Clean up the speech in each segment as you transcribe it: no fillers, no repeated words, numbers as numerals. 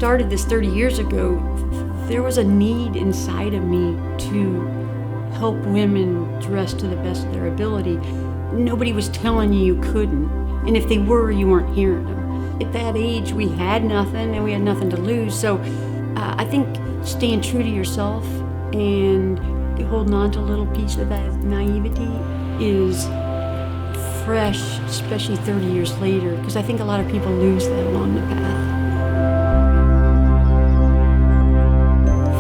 started this 30 years ago, there was a need inside of me to help women dress to the best of their ability. Nobody was telling you couldn't, and if they were, you weren't hearing them. At that age, we had nothing and we had nothing to lose, so I think staying true to yourself and holding on to a little piece of that naivety is fresh, especially 30 years later, because I think a lot of people lose that along the path.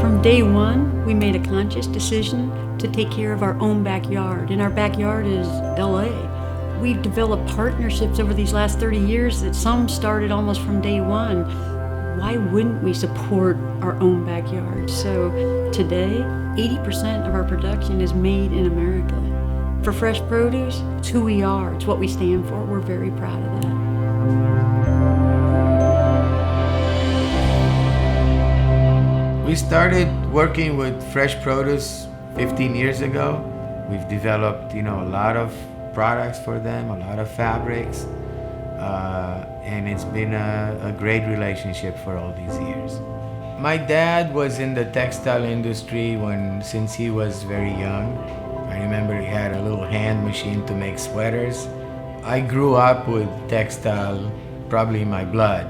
From day one, we made a conscious decision to take care of our own backyard, and our backyard is LA. We've developed partnerships over these last 30 years that some started almost from day one. Why wouldn't we support our own backyard? So today, 80% of our production is made in America. For fresh produce, it's who we are, it's what we stand for. We're very proud of that. We started working with fresh produce 15 years ago. We've developed, a lot of products for them, a lot of fabrics, and it's been a great relationship for all these years. My dad was in the textile industry since he was very young. I remember he had a little hand machine to make sweaters. I grew up with textile probably in my blood.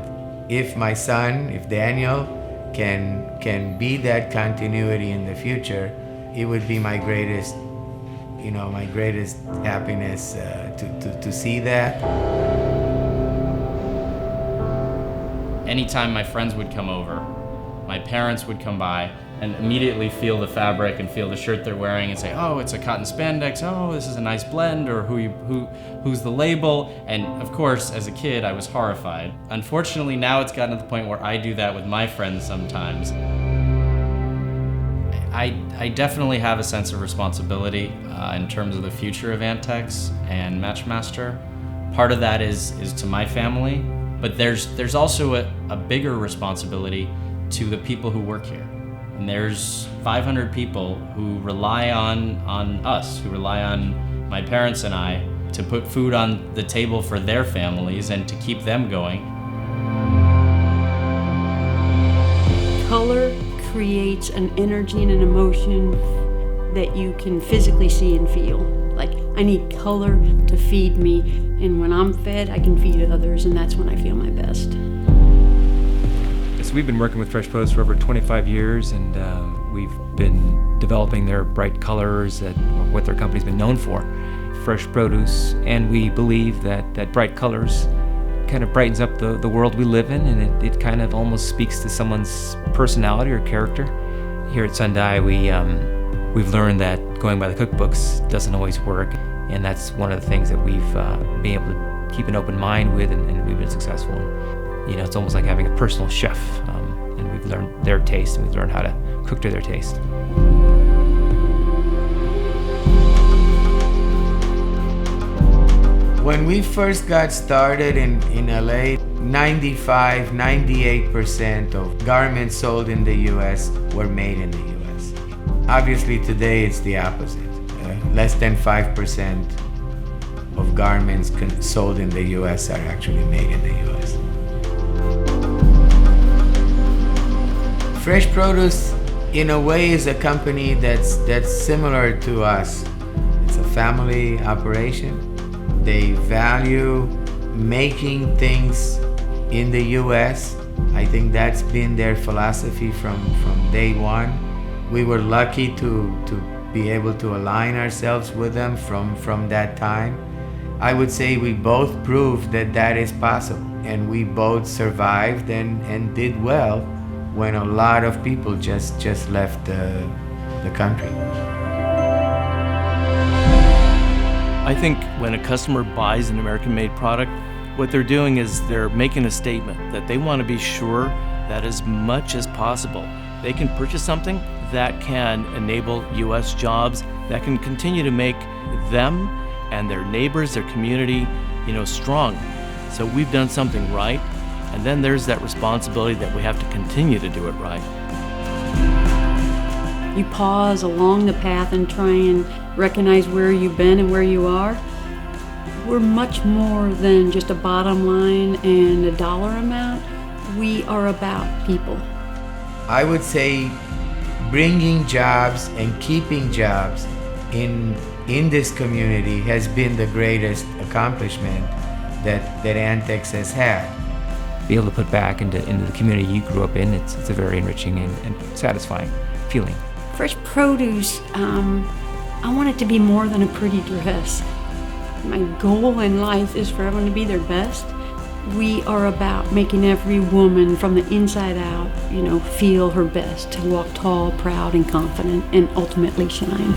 If my son, if Daniel, can be that continuity in the future, it would be my greatest happiness to see that. Anytime my friends would come over, my parents would come by and immediately feel the fabric and feel the shirt they're wearing and say, oh, it's a cotton spandex, oh, this is a nice blend, or who's the label? And of course, as a kid, I was horrified. Unfortunately, now it's gotten to the point where I do that with my friends sometimes. I definitely have a sense of responsibility in terms of the future of Antex and Matchmaster. Part of that is to my family, but there's also a bigger responsibility to the people who work here. And there's 500 people who rely on us, who rely on my parents and I to put food on the table for their families and to keep them going. Color creates an energy and an emotion that you can physically see and feel. Like, I need color to feed me, and when I'm fed, I can feed others, and that's when I feel my best. So we've been working with Fresh Produce for over 25 years, and we've been developing their bright colors, what their company's been known for, fresh produce, and we believe that bright colors kind of brightens up the world we live in, and it kind of almost speaks to someone's personality or character. Here at Sunday, we've learned that going by the cookbooks doesn't always work, and that's one of the things that we've been able to keep an open mind with, and we've been successful. It's almost like having a personal chef, and we've learned their taste, and we've learned how to cook to their taste. When we first got started in LA, 98% of garments sold in the US were made in the US. Obviously today it's the opposite. Less than 5% of garments sold in the US are actually made in the US. Fresh Produce, in a way, is a company that's similar to us. It's a family operation. They value making things in the US. I think that's been their philosophy from day one. We were lucky to be able to align ourselves with them from that time. I would say we both proved that is possible, and we both survived and did well when a lot of people just left the country. I think when a customer buys an American-made product, what they're doing is they're making a statement that they want to be sure that as much as possible, they can purchase something that can enable U.S. jobs, that can continue to make them and their neighbors, their community, strong. So we've done something right, and then there's that responsibility that we have to continue to do it right. You pause along the path and try and recognize where you've been and where you are. We're much more than just a bottom line and a dollar amount. We are about people. I would say bringing jobs and keeping jobs in this community has been the greatest accomplishment that Antex has had. Be able to put back into the community you grew up in, it's a very enriching and satisfying feeling. Fresh produce, I want it to be more than a pretty dress. My goal in life is for everyone to be their best. We are about making every woman from the inside out, feel her best, to walk tall, proud, and confident, and ultimately shine.